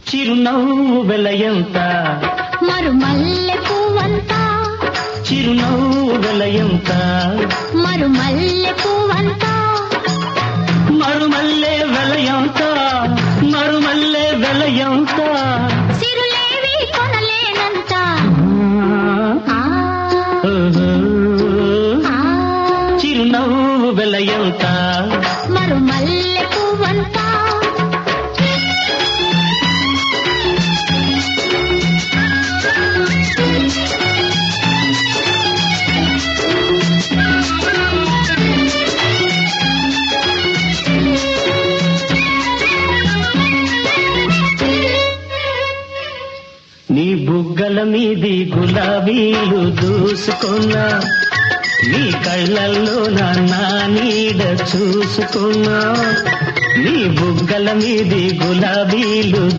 చిరునవ్వు వెలయంత మరుమల్లె పువ్వంత చిరునవ్వు వెలయంత మరుమల్లె పువ్వంత మరుమల్లె వెలయంత మరుమల్లె వెలయంత సిరులేవి కొనలేనంత ఆ, ఆ, చిరునవ్వు వెలయంత మరుమల్లె పువ్వంత నీ బుగ్గల మీది గులాబీలు దూసుకున్నా నీ కళ్ళల్లో నా నీడ చూసుకున్నా నీ బుగ్గల మీది గులాబీలు